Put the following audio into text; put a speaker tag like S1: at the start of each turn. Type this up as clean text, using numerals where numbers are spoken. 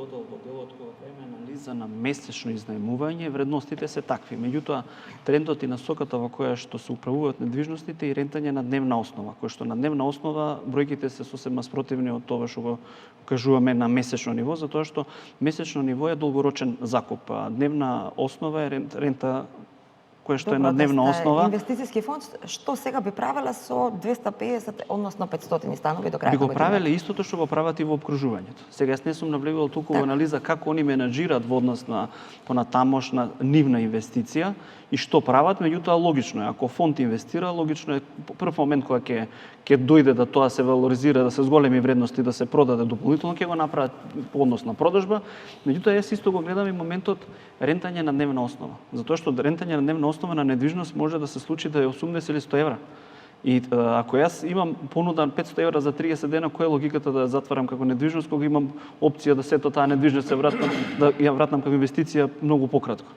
S1: додел во делот кога правиме анализа на месечно изнајмување, вредностите се такви. Меѓутоа, трендот и насоката во која што се управуваат недвижностите и рентање на дневна основа, кој што на дневна основа бројките се сосема спротивни од тоа што го кажуваме на месечно ниво, затоа што месечно ниво е долгорочен закуп, а дневна основа е рента која што е на дневна основа.
S2: Инвестициски фонд што сега би правела со 250, односно 500 станови до крајот
S1: би
S2: на
S1: го
S2: годината?
S1: правеле истото што го прават и во обкружувањето. Сега јас не сум навлегувал толку во анализа како они менаџираат во однос на понатамошна нивна инвестиција и што прават, меѓутоа логично е, ако фонд инвестира, логично е прв момент кога ќе дојде да тоа се валоризира, да се зголеми вредности, да се продаде дополнително, ќе го направат по однос на продажба. Меѓутоа јас исто го гледам и моментот рентање на дневна основа, затоа што рентање на дневна основа на недвижност може да се случи да е 80 или 100 евра. И ако јас имам понуда 500 евра за 30 дена, која е логиката да ја затварам како недвижност, кога имам опција да сето таа недвижност се вратам, да ја вратам како инвестиција многу пократко?